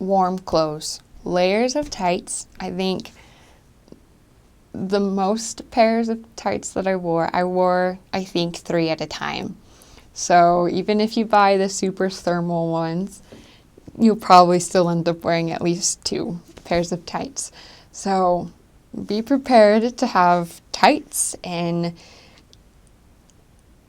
warm clothes. Layers of tights. I think the most pairs of tights that I wore, I think, 3 at a time. So even if you buy the super thermal ones, you'll probably still end up wearing at least 2 pairs of tights. So be prepared to have tights. And,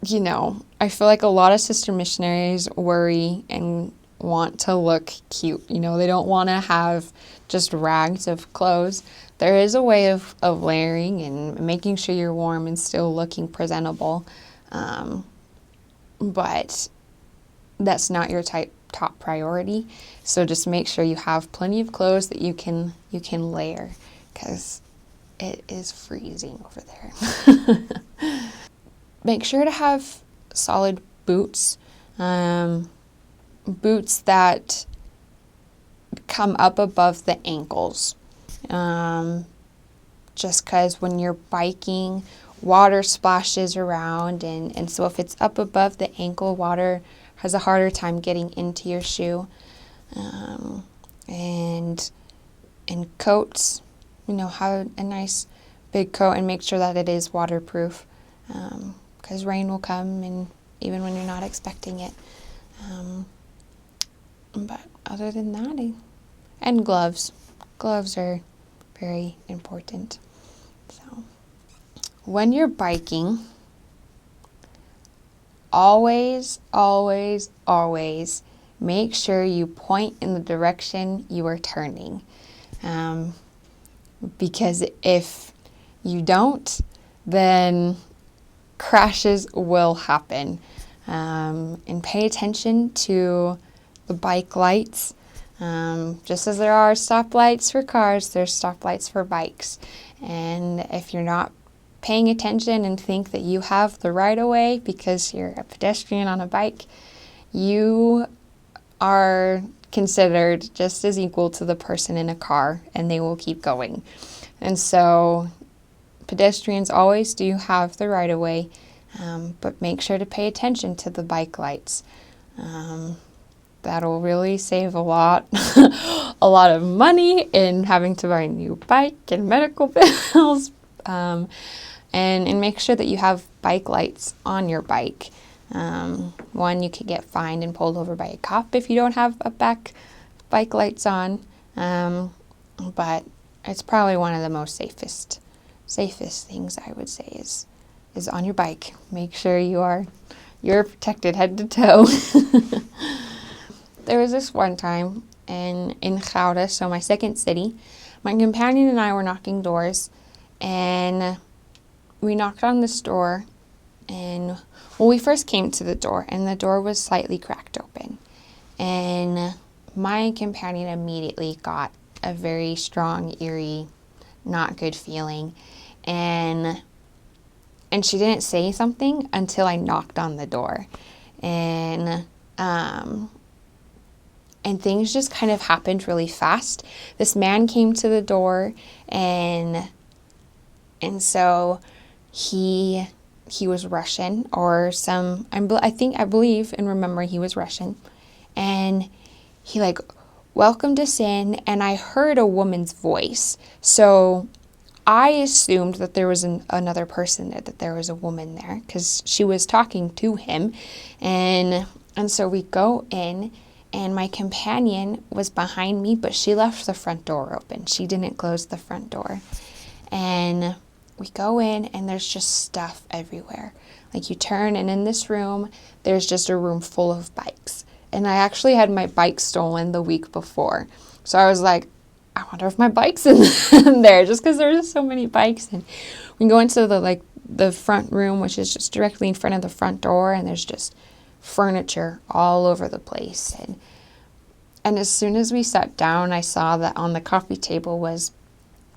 I feel like a lot of sister missionaries worry and want to look cute. They don't want to have just rags of clothes. There is a way of layering and making sure you're warm and still looking presentable. But that's not your top priority. So just make sure you have plenty of clothes that you can layer, because it is freezing over there. Make sure to have solid boots. Boots that come up above the ankles. Just because when you're biking, water splashes around, and so if it's up above the ankle, water has a harder time getting into your shoe. And coats, have a nice big coat and make sure that it is waterproof, because rain will come, and even when you're not expecting it. But other than that, and gloves. Gloves are very important. So when you're biking, always, always, always make sure you point in the direction you are turning. Because if you don't, then crashes will happen. And pay attention to the bike lights. Just as there are stoplights for cars, there's stoplights for bikes. And if you're not paying attention and think that you have the right of way because you're a pedestrian on a bike, you are considered just as equal to the person in a car, and they will keep going. And so pedestrians always do have the right of way, but make sure to pay attention to the bike lights. That'll really save a lot of money in having to buy a new bike and medical bills. And make sure that you have bike lights on your bike. One, you could get fined and pulled over by a cop if you don't have bike lights on. But it's probably one of the most safest things, I would say, is on your bike. Make sure you're protected head to toe. There was this one time in Gouda, so my second city, my companion and I were knocking doors, and we knocked on this door, and we first came to the door, and the door was slightly cracked open, and my companion immediately got a very strong, eerie, not good feeling, and she didn't say something until I knocked on the door, and things just kind of happened really fast. This man came to the door, and so he was Russian, or I believe and remember he was Russian, and he welcomed us in, and I heard a woman's voice, so I assumed that there was another person there, that there was a woman there, because she was talking to him, and so we go in, and my companion was behind me, but she left the front door open. She didn't close the front door. And we go in, and there's just stuff everywhere. You turn, and in this room, there's just a room full of bikes. And I actually had my bike stolen the week before. So I was like, I wonder if my bike's in there, just because there were so many bikes. And we go into the front room, which is just directly in front of the front door, and there's just furniture all over the place, and as soon as we sat down, I saw that on the coffee table was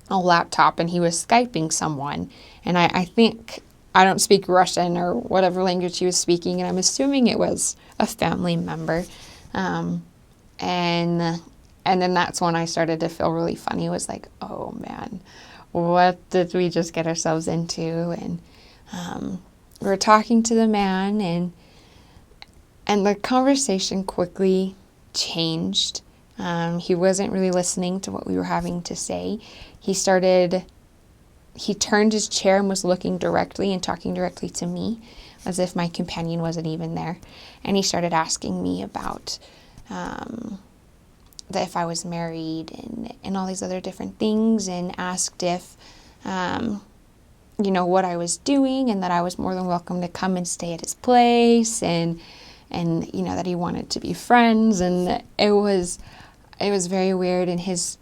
a laptop, and he was Skyping someone, and I think, I don't speak Russian or whatever language he was speaking, and I'm assuming it was a family member, and then that's when I started to feel really funny. It was like, oh man, what did we just get ourselves into? And we were talking to the man, and the conversation quickly changed. He wasn't really listening to what we were having to say. He turned his chair and was looking directly and talking directly to me as if my companion wasn't even there. And he started asking me about that if I was married and all these other different things, and asked if, what I was doing, and that I was more than welcome to come and stay at his place, and that he wanted to be friends. And it was very weird, and his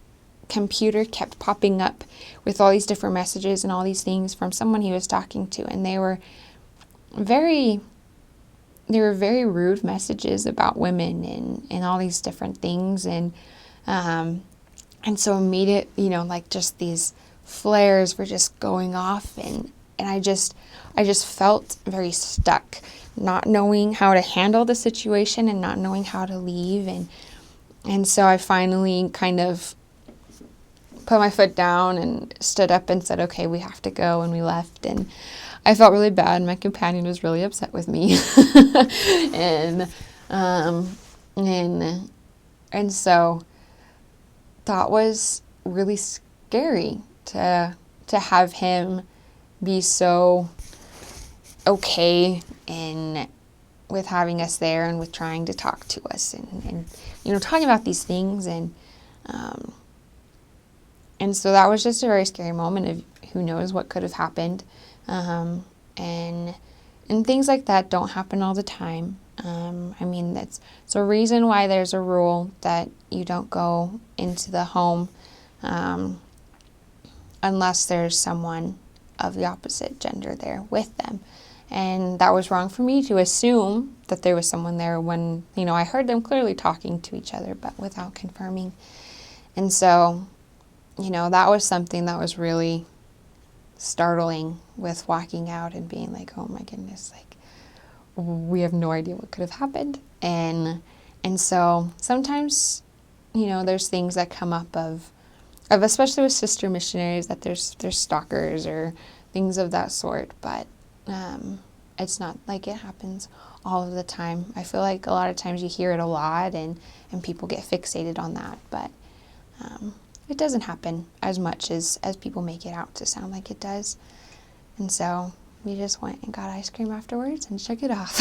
computer kept popping up with all these different messages and all these things from someone he was talking to, and they were very rude messages about women and all these different things, and so immediate, like just these flares were just going off, and I just felt very stuck, not knowing how to handle the situation and not knowing how to leave, and so I finally kind of put my foot down and stood up and said, okay, we have to go, and we left. And I felt really bad. My companion was really upset with me. and so that was really scary to have him be so okay with having us there and with trying to talk to us and talking about these things, and so that was just a very scary moment of who knows what could have happened. And things like that don't happen all the time. That's a reason why there's a rule that you don't go into the home unless there's someone of the opposite gender there with them. And that was wrong for me to assume that there was someone there when, I heard them clearly talking to each other, but without confirming. And so, that was something that was really startling with walking out and being like, oh my goodness, like we have no idea what could have happened. And so sometimes, there's things that come up of especially with sister missionaries, that there's stalkers or things of that sort, but it's not like it happens all of the time. I feel like a lot of times you hear it a lot and people get fixated on that, but it doesn't happen as much as people make it out to sound like it does. And so we just went and got ice cream afterwards and shook it off.